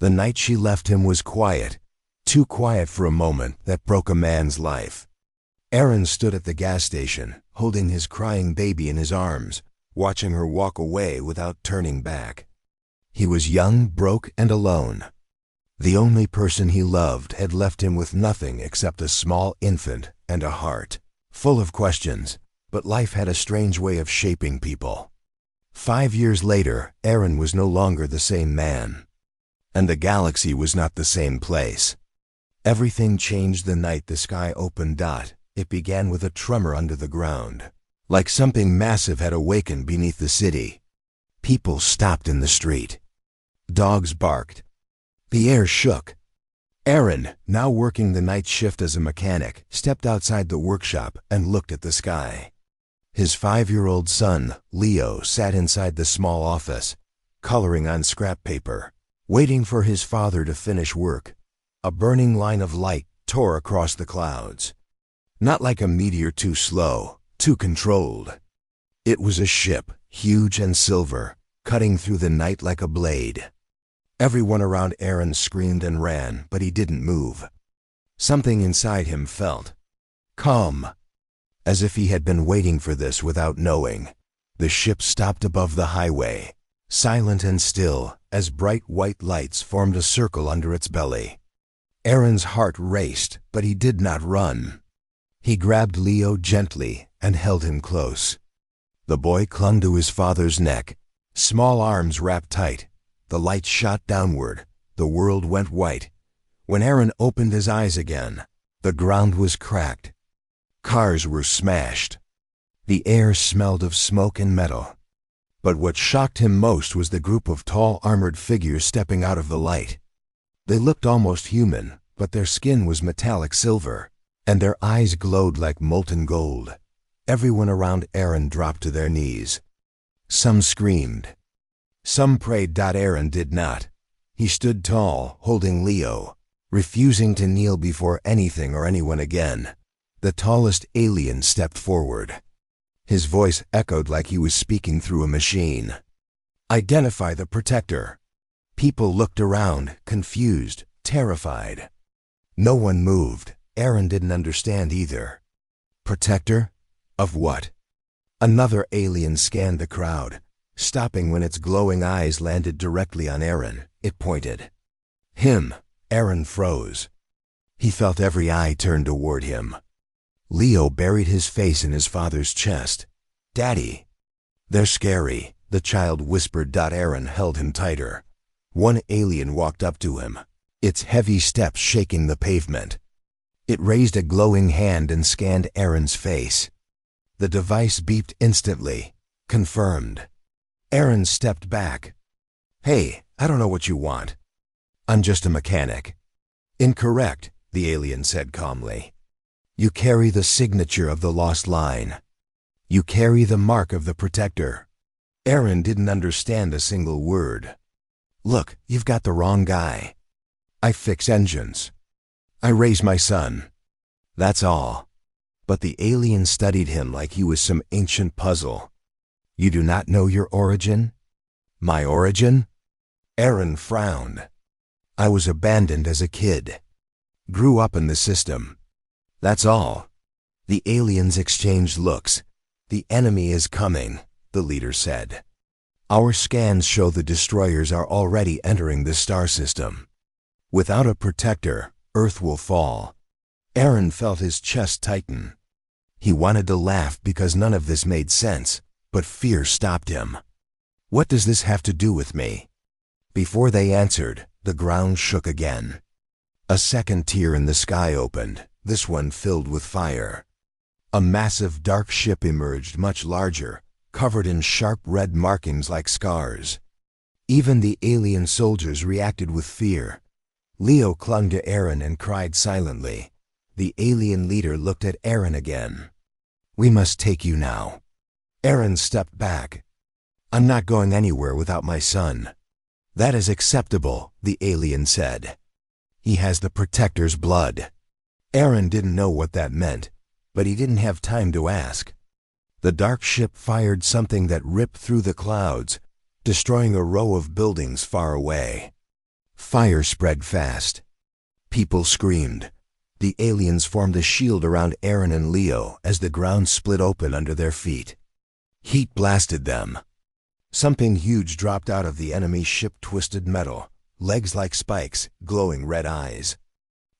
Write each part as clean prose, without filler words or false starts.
The night she left him was quiet, too quiet for a moment that broke a man's life. Aaron stood at the gas station, holding his crying baby in his arms, watching her walk away without turning back. He was young, broke, and alone. The only person he loved had left him with nothing except a small infant and a heart, full of questions, but life had a strange way of shaping people. 5 years later, Aaron was no longer the same man. And the galaxy was not the same place. Everything changed the night the sky opened. It began with a tremor under the ground, like something massive had awakened beneath the city. People stopped in the street. Dogs barked. The air shook. Aaron, now working the night shift as a mechanic, stepped outside the workshop and looked at the sky. His 5-year-old son, Leo, sat inside the small office, coloring on scrap paper, waiting for his father to finish work. A burning line of light tore across the clouds. Not like a meteor, too slow, too controlled. It was a ship, huge and silver, cutting through the night like a blade. Everyone around Aaron screamed and ran, but he didn't move. Something inside him felt calm, as if he had been waiting for this without knowing. The ship stopped above the highway, silent and still, as bright white lights formed a circle under its belly. Aaron's heart raced, but he did not run. He grabbed Leo gently and held him close. The boy clung to his father's neck, small arms wrapped tight. The light shot downward. The world went white. When Aaron opened his eyes again, the ground was cracked. Cars were smashed. The air smelled of smoke and metal. But what shocked him most was the group of tall armored figures stepping out of the light. They looked almost human, but their skin was metallic silver, and their eyes glowed like molten gold. Everyone around Aaron dropped to their knees. Some screamed. Some prayed. Aaron did not. He stood tall, holding Leo, refusing to kneel before anything or anyone again. The tallest alien stepped forward. His voice echoed like he was speaking through a machine. "Identify the protector." People looked around, confused, terrified. No one moved. Aaron didn't understand either. Protector? Of what? Another alien scanned the crowd, stopping when its glowing eyes landed directly on Aaron. It pointed. Him. Aaron froze. He felt every eye turn toward him. Leo buried his face in his father's chest. "Daddy." "They're scary," the child whispered. Aaron held him tighter. One alien walked up to him, its heavy steps shaking the pavement. It raised a glowing hand and scanned Aaron's face. The device beeped instantly. Confirmed. Aaron stepped back. "Hey, I don't know what you want. I'm just a mechanic." "Incorrect," the alien said calmly. "You carry the signature of the lost line. You carry the mark of the protector." Aaron didn't understand a single word. "Look, you've got the wrong guy. I fix engines. I raise my son. That's all." But the alien studied him like he was some ancient puzzle. "You do not know your origin?" "My origin?" Aaron frowned. "I was abandoned as a kid. Grew up in the system. That's all." The aliens exchanged looks. "The enemy is coming," the leader said. "Our scans show the destroyers are already entering the star system. Without a protector, Earth will fall." Aaron felt his chest tighten. He wanted to laugh because none of this made sense, but fear stopped him. "What does this have to do with me?" Before they answered, the ground shook again. A second tier in the sky opened, this one filled with fire. A massive dark ship emerged, much larger, covered in sharp red markings like scars. Even the alien soldiers reacted with fear. Leo clung to Aaron and cried silently. The alien leader looked at Aaron again. "We must take you now." Aaron stepped back. "I'm not going anywhere without my son." "That is acceptable," the alien said. "He has the protector's blood." Aaron didn't know what that meant, but he didn't have time to ask. The dark ship fired something that ripped through the clouds, destroying a row of buildings far away. Fire spread fast. People screamed. The aliens formed a shield around Aaron and Leo as the ground split open under their feet. Heat blasted them. Something huge dropped out of the enemy ship, twisted metal, legs like spikes, glowing red eyes.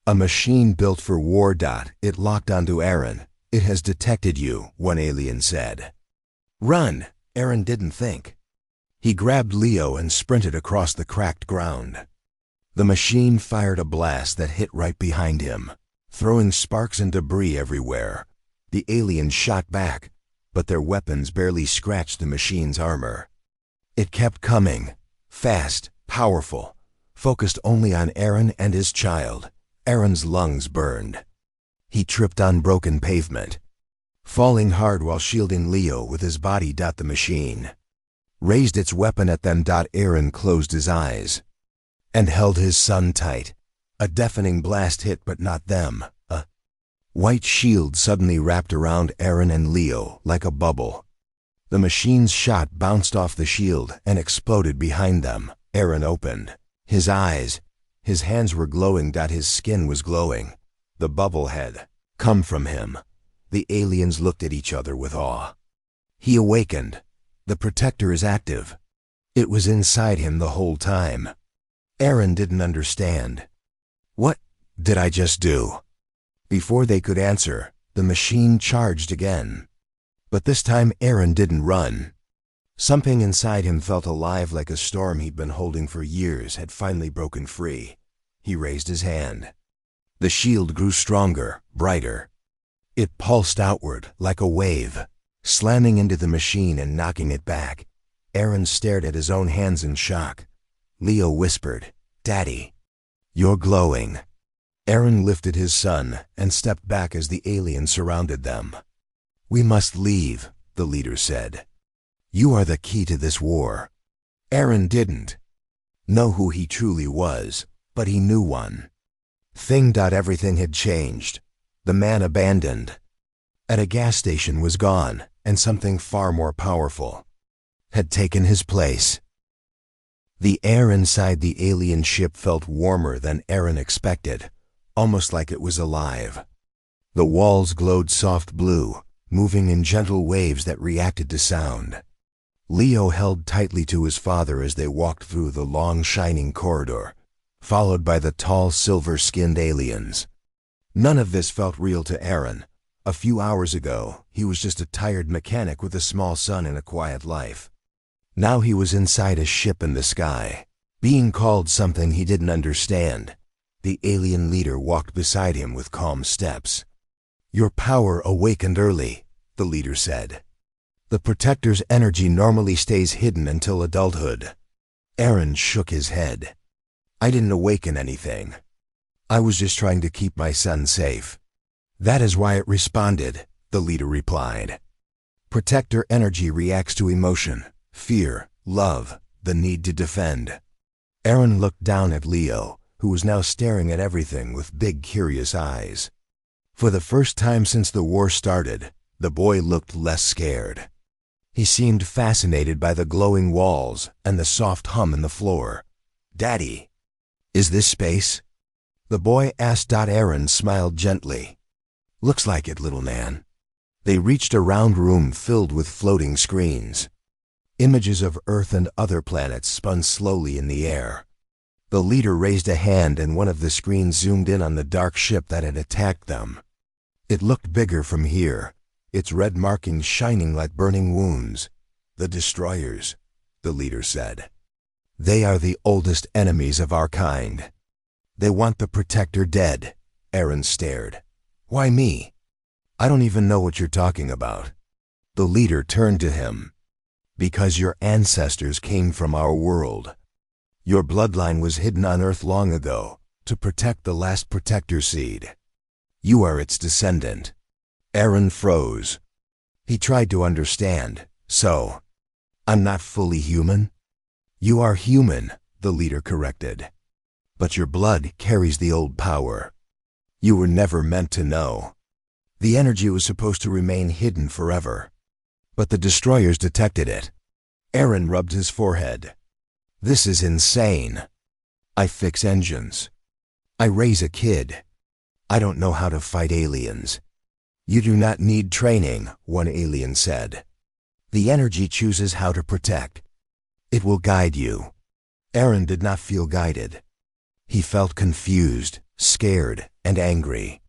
A machine built for war. It locked onto Aaron. It has detected you, one alien said. Run! Aaron didn't think. He grabbed Leo and sprinted across the cracked ground. The machine fired a blast that hit right behind him, throwing sparks and debris everywhere. The aliens shot back, but their weapons barely scratched the machine's armor. It kept coming, fast, powerful, focused only on Aaron and his child. Aaron's lungs burned. He tripped on broken pavement, falling hard while shielding Leo with his body. The machine raised its weapon at them. Aaron closed his eyes and held his son tight. A deafening blast hit, but not them. A white shield suddenly wrapped around Aaron and Leo like a bubble. The machine's shot bounced off the shield and exploded behind them. Aaron opened his eyes. His hands were glowing. His skin was glowing. The bubble had come from him. The aliens looked at each other with awe. He awakened. The protector is active. It was inside him the whole time. Aaron didn't understand. What did I just do? Before they could answer, the machine charged again. But this time Aaron didn't run. Something inside him felt alive, like a storm he'd been holding for years had finally broken free. He raised his hand. The shield grew stronger, brighter. It pulsed outward like a wave, slamming into the machine and knocking it back. Aaron stared at his own hands in shock. Leo whispered, "Daddy, you're glowing." Aaron lifted his son and stepped back as the aliens surrounded them. "We must leave," the leader said. "You are the key to this war." Aaron didn't know who he truly was, but he knew one thing. Everything had changed. The man abandoned at a gas station was gone, and something far more powerful had taken his place. The air inside the alien ship felt warmer than Aaron expected, almost like it was alive. The walls glowed soft blue, moving in gentle waves that reacted to sound. Leo held tightly to his father as they walked through the long, shining corridor, followed by the tall, silver-skinned aliens. None of this felt real to Aaron. A few hours ago, he was just a tired mechanic with a small son and a quiet life. Now he was inside a ship in the sky, being called something he didn't understand. The alien leader walked beside him with calm steps. "Your power awakened early," the leader said. "The protector's energy normally stays hidden until adulthood." Aaron shook his head. "I didn't awaken anything. I was just trying to keep my son safe." "That is why it responded," the leader replied. "Protector energy reacts to emotion, fear, love, the need to defend." Aaron looked down at Leo, who was now staring at everything with big, curious eyes. For the first time since the war started, the boy looked less scared. He seemed fascinated by the glowing walls and the soft hum in the floor. "Daddy, is this space?" the boy asked. Aaron smiled gently. "Looks like it, little man." They reached a round room filled with floating screens. Images of Earth and other planets spun slowly in the air. The leader raised a hand and one of the screens zoomed in on the dark ship that had attacked them. It looked bigger from here, its red markings shining like burning wounds. "The destroyers," the leader said. "They are the oldest enemies of our kind. They want the protector dead." Aaron stared. "Why me? I don't even know what you're talking about." The leader turned to him. "Because your ancestors came from our world. Your bloodline was hidden on Earth long ago to protect the last protector seed. You are its descendant." Aaron froze. He tried to understand. "So, I'm not fully human?" "You are human," the leader corrected. "But your blood carries the old power. You were never meant to know. The energy was supposed to remain hidden forever. But the destroyers detected it." Aaron rubbed his forehead. "This is insane." I fix engines. I raise a kid. I don't know how to fight aliens. You do not need training, one alien said. The energy chooses how to protect. It will guide you. Aaron did not feel guided. He felt confused, scared, and angry.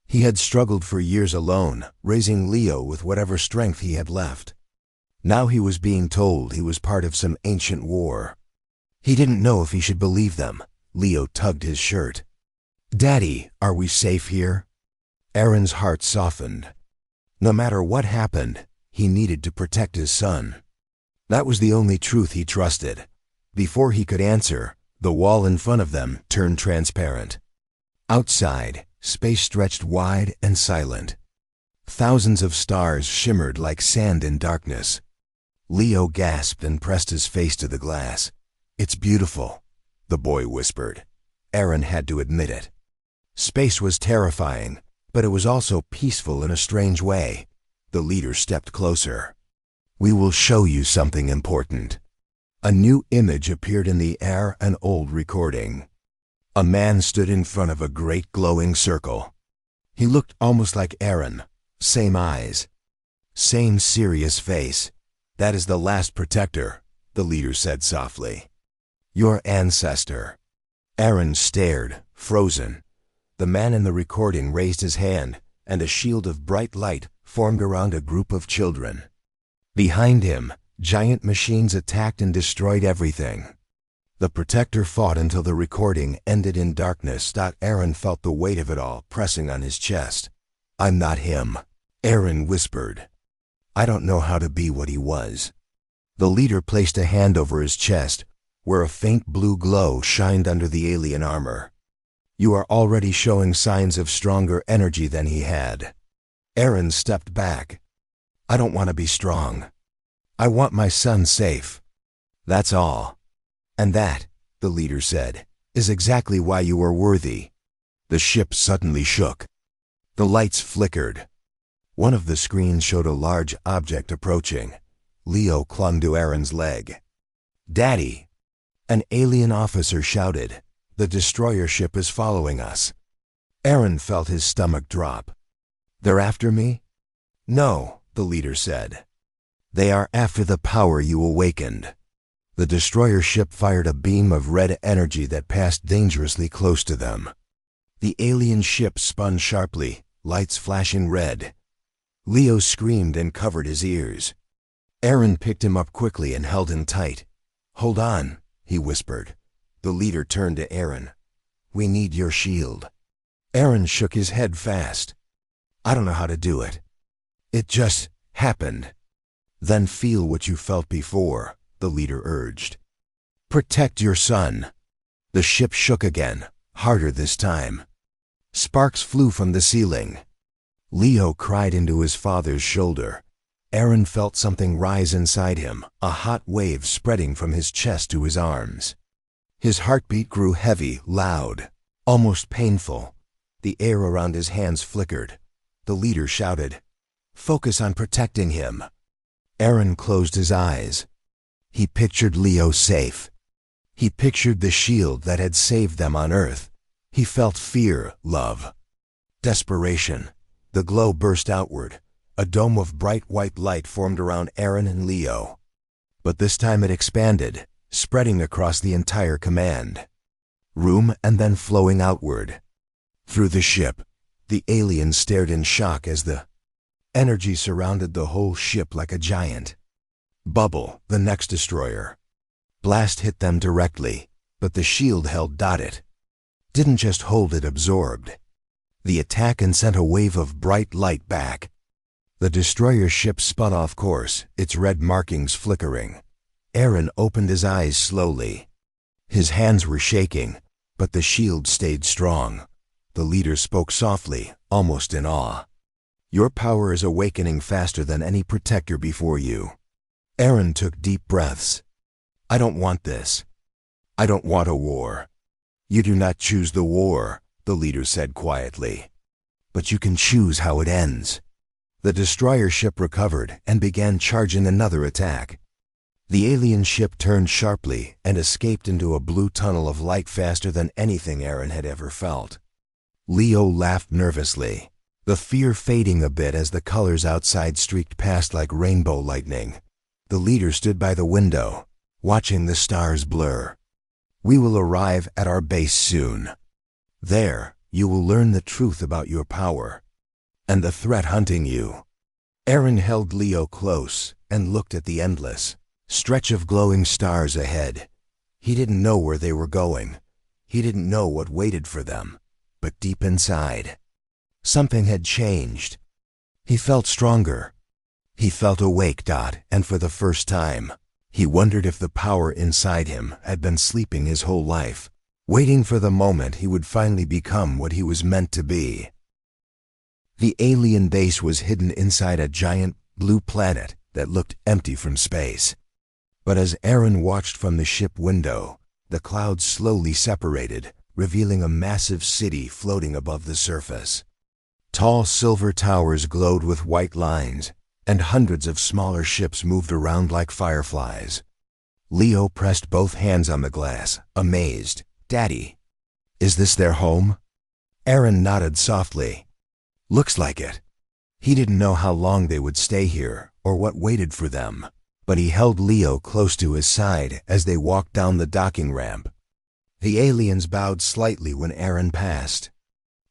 He had struggled for years alone, raising Leo with whatever strength he had left. Now he was being told he was part of some ancient war. He didn't know if he should believe them. Leo tugged his shirt. "Daddy, are we safe here?" Aaron's heart softened. No matter what happened, he needed to protect his son. That was the only truth he trusted. Before he could answer, the wall in front of them turned transparent. Outside, space stretched wide and silent. Thousands of stars shimmered like sand in darkness. Leo gasped and pressed his face to the glass. "It's beautiful," the boy whispered. Aaron had to admit it. Space was terrifying, but it was also peaceful in a strange way. The leader stepped closer. "We will show you something important." A new image appeared in the air, an old recording. A man stood in front of a great glowing circle. He looked almost like Aaron. Same eyes. Same serious face. "That is the last protector," the leader said softly. "Your ancestor." Aaron stared, frozen. The man in the recording raised his hand, and a shield of bright light formed around a group of children. Behind him, giant machines attacked and destroyed everything. The protector fought until the recording ended in darkness. Aaron felt the weight of it all pressing on his chest. "I'm not him," Aaron whispered. "I don't know how to be what he was." The leader placed a hand over his chest, where a faint blue glow shined under the alien armor. "You are already showing signs of stronger energy than he had." Aaron stepped back. "I don't want to be strong. I want my son safe. That's all. And that," the leader said, "is exactly why you are worthy." The ship suddenly shook. The lights flickered. One of the screens showed a large object approaching. Leo clung to Aaron's leg. "Daddy!" An alien officer shouted. "The destroyer ship is following us." Aaron felt his stomach drop. "They're after me?" "No," the leader said. "They are after the power you awakened." The destroyer ship fired a beam of red energy that passed dangerously close to them. The alien ship spun sharply, lights flashing red. Leo screamed and covered his ears. Aaron picked him up quickly and held him tight. "Hold on," he whispered. The leader turned to Aaron. "We need your shield." Aaron shook his head fast. "I don't know how to do it. It just happened." "Then feel what you felt before," the leader urged. "Protect your son." The ship shook again, harder this time. Sparks flew from the ceiling. Leo cried into his father's shoulder. Aaron felt something rise inside him, a hot wave spreading from his chest to his arms. His heartbeat grew heavy, loud, almost painful. The air around his hands flickered. The leader shouted, "Focus on protecting him." Aaron closed his eyes. He pictured Leo safe. He pictured the shield that had saved them on Earth. He felt fear, love, desperation. The glow burst outward. A dome of bright white light formed around Aaron and Leo. But this time it expanded, spreading across the entire command room and then flowing outward. Through the ship, the aliens stared in shock as the energy surrounded the whole ship like a giant bubble. The next destroyer blast hit them directly, but the shield held it. Didn't just hold it absorbed. The attack and sent a wave of bright light back. The destroyer ship spun off course, its red markings flickering. Aaron opened his eyes slowly. His hands were shaking, but the shield stayed strong. The leader spoke softly, almost in awe. "Your power is awakening faster than any protector before you." Aaron took deep breaths. "I don't want this. I don't want a war." "You do not choose the war," the leader said quietly. "But you can choose how it ends." The destroyer ship recovered and began charging another attack. The alien ship turned sharply and escaped into a blue tunnel of light faster than anything Aaron had ever felt. Leo laughed nervously, the fear fading a bit as the colors outside streaked past like rainbow lightning. The leader stood by the window, watching the stars blur. "We will arrive at our base soon. There, you will learn the truth about your power and the threat hunting you." Aaron held Leo close and looked at the endless stretch of glowing stars ahead. He didn't know where they were going. He didn't know what waited for them. But deep inside, something had changed. He felt stronger. He felt awake, and for the first time, he wondered if the power inside him had been sleeping his whole life, waiting for the moment he would finally become what he was meant to be. The alien base was hidden inside a giant blue planet that looked empty from space. But as Aaron watched from the ship window, the clouds slowly separated, revealing a massive city floating above the surface. Tall silver towers glowed with white lines, and hundreds of smaller ships moved around like fireflies. Leo pressed both hands on the glass, amazed. "Daddy, is this their home?" Aaron nodded softly. "Looks like it." He didn't know how long they would stay here or what waited for them, but he held Leo close to his side as they walked down the docking ramp. The aliens bowed slightly when Aaron passed.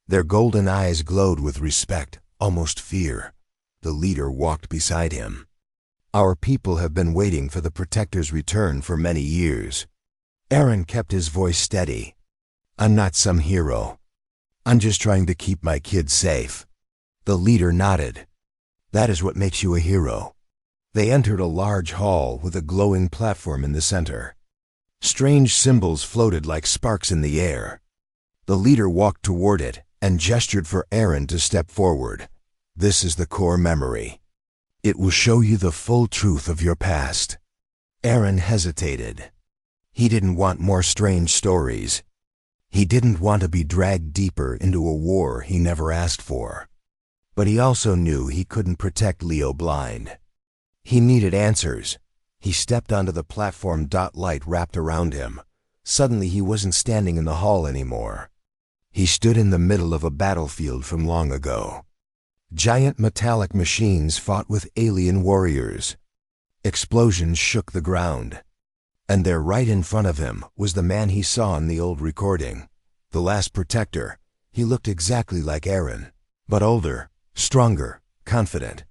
Their golden eyes glowed with respect, almost fear. The leader walked beside him. "Our people have been waiting for the Protector's return for many years." Aaron kept his voice steady. "I'm not some hero. I'm just trying to keep my kids safe." The leader nodded. "That is what makes you a hero." They entered a large hall with a glowing platform in the center. Strange symbols floated like sparks in the air. The leader walked toward it and gestured for Aaron to step forward. "This is the core memory. It will show you the full truth of your past." Aaron hesitated. He didn't want more strange stories. He didn't want to be dragged deeper into a war he never asked for. But he also knew he couldn't protect Leo blind. He needed answers. He stepped onto the platform. Light wrapped around him. Suddenly he wasn't standing in the hall anymore. He stood in the middle of a battlefield from long ago. Giant metallic machines fought with alien warriors. Explosions shook the ground. And there right in front of him was the man he saw in the old recording. The last Protector. He looked exactly like Aaron, but older, stronger, confident.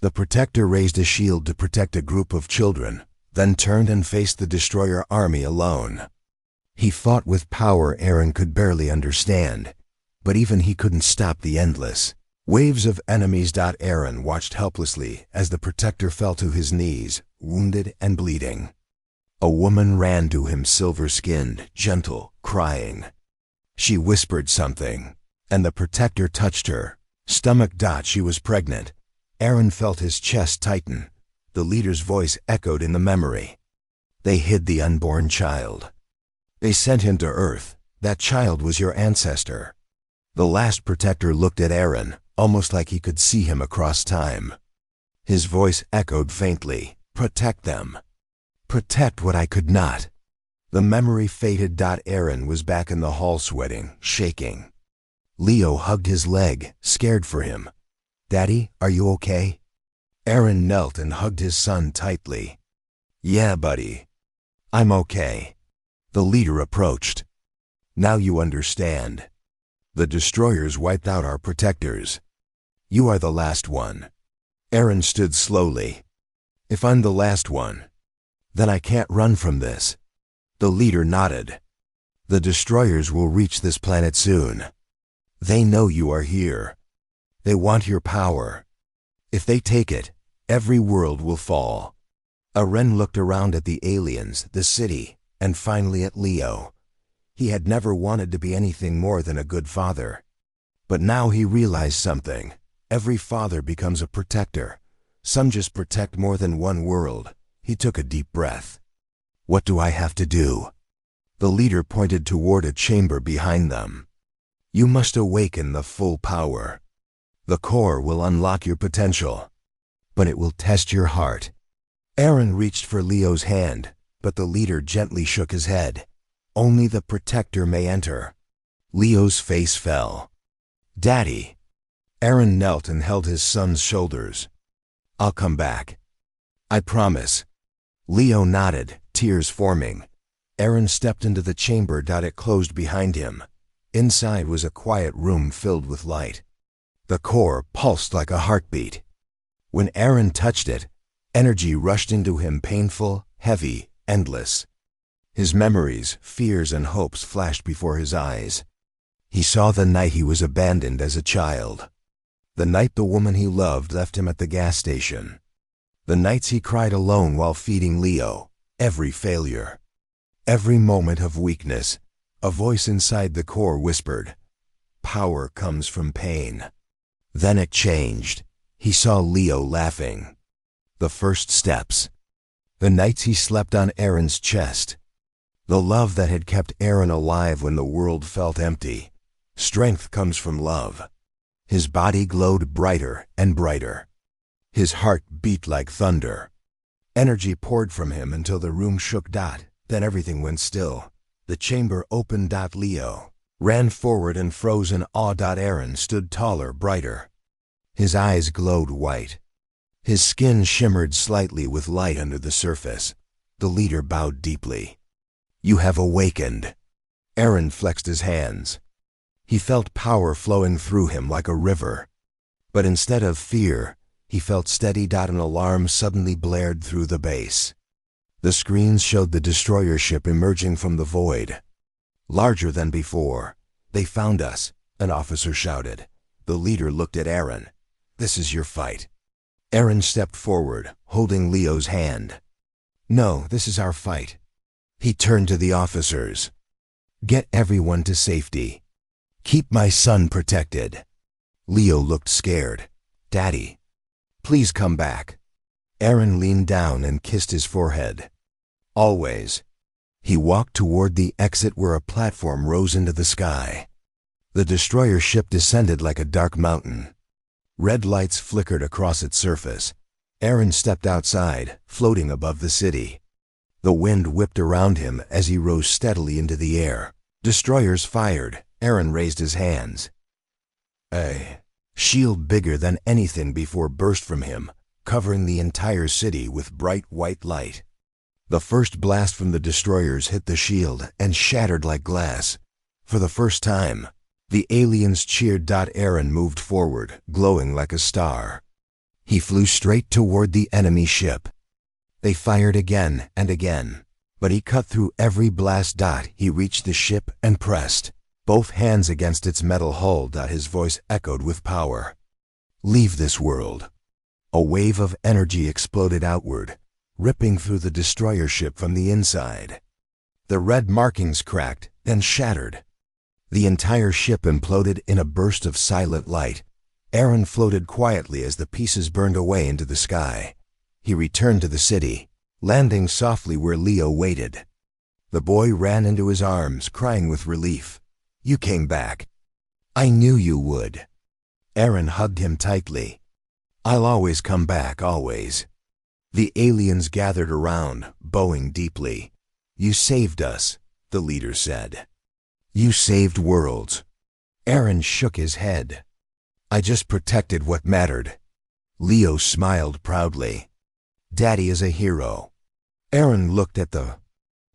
The Protector raised a shield to protect a group of children, then turned and faced the destroyer army alone. He fought with power Aaron could barely understand, but even he couldn't stop the endless waves of enemies. Aaron watched helplessly as the Protector fell to his knees, wounded and bleeding. A woman ran to him, silver-skinned, gentle, crying. She whispered something, and the Protector touched her stomach. She was pregnant. Aaron felt his chest tighten. The leader's voice echoed in the memory. "They hid the unborn child. They sent him to Earth. That child was your ancestor." The last Protector looked at Aaron, almost like he could see him across time. His voice echoed faintly. "Protect them. Protect what I could not." The memory faded. Aaron was back in the hall, sweating, shaking. Leo hugged his leg, scared for him. "Daddy, are you okay?" Aaron knelt and hugged his son tightly. "Yeah, buddy. I'm okay." The leader approached. "Now you understand. The destroyers wiped out our Protectors. You are the last one." Aaron stood slowly. "If I'm the last one, then I can't run from this." The leader nodded. "The destroyers will reach this planet soon. They know you are here. They want your power. If they take it, every world will fall." Aaron looked around at the aliens, the city, and finally at Leo. He had never wanted to be anything more than a good father. But now he realized something. Every father becomes a protector. Some just protect more than one world. He took a deep breath. "What do I have to do?" The leader pointed toward a chamber behind them. "You must awaken the full power. The core will unlock your potential, but it will test your heart. Aaron reached for Leo's hand, but the leader gently shook his head. Only the protector may enter. Leo's face fell. Daddy. Aaron knelt and held his son's shoulders. I'll come back. I promise. Leo nodded, tears forming. Aaron stepped into the chamber. It closed behind him. Inside was a quiet room filled with light. The core pulsed like a heartbeat. When Aaron touched it, energy rushed into him, painful, heavy, endless. His memories, fears, and hopes flashed before his eyes. He saw the night he was abandoned as a child. The night the woman he loved left him at the gas station. The nights he cried alone while feeding Leo. Every failure. Every moment of weakness. A voice inside the core whispered, "Power comes from pain." Then it changed. He saw Leo laughing. The first steps. The nights he slept on Aaron's chest. The love that had kept Aaron alive when the world felt empty. Strength comes from love. His body glowed brighter and brighter. His heart beat like thunder. Energy poured from him until the room shook. Then everything went still. The chamber opened. Leo ran forward and froze in awe. Aaron stood taller, brighter. His eyes glowed white. His skin shimmered slightly with light under the surface. The leader bowed deeply. You have awakened. Aaron flexed his hands. He felt power flowing through him like a river. But instead of fear, he felt steady. An alarm suddenly blared through the base. The screens showed the destroyer ship emerging from the void. Larger than before. They found us, an officer shouted. The leader looked at Aaron. This is your fight. Aaron stepped forward, holding Leo's hand. No, this is our fight. He turned to the officers. Get everyone to safety. Keep my son protected. Leo looked scared. Daddy, please come back. Aaron leaned down and kissed his forehead. Always. He walked toward the exit where a platform rose into the sky. The destroyer ship descended like a dark mountain. Red lights flickered across its surface. Aaron stepped outside, floating above the city. The wind whipped around him as he rose steadily into the air. Destroyers fired. Aaron raised his hands. A shield bigger than anything before burst from him, covering the entire city with bright white light. The first blast from the destroyers hit the shield and shattered like glass. For the first time, the aliens cheered. Aaron moved forward, glowing like a star. He flew straight toward the enemy ship. They fired again and again, but he cut through every blast. He reached the ship and pressed, both hands against its metal hull. His voice echoed with power. Leave this world. A wave of energy exploded outward, ripping through the destroyer ship from the inside. The red markings cracked, then shattered. The entire ship imploded in a burst of silent light. Aaron floated quietly as the pieces burned away into the sky. He returned to the city, landing softly where Leo waited. The boy ran into his arms, crying with relief. You came back. I knew you would. Aaron hugged him tightly. I'll always come back, always. The aliens gathered around, bowing deeply. You saved us, the leader said. You saved worlds. Aaron shook his head. I just protected what mattered. Leo smiled proudly. Daddy is a hero. Aaron looked at the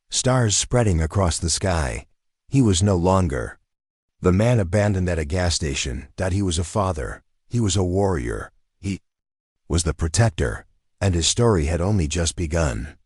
stars spreading across the sky. He was no longer the man abandoned at a gas station. He was a father. He was a warrior. He was the protector, and his story had only just begun.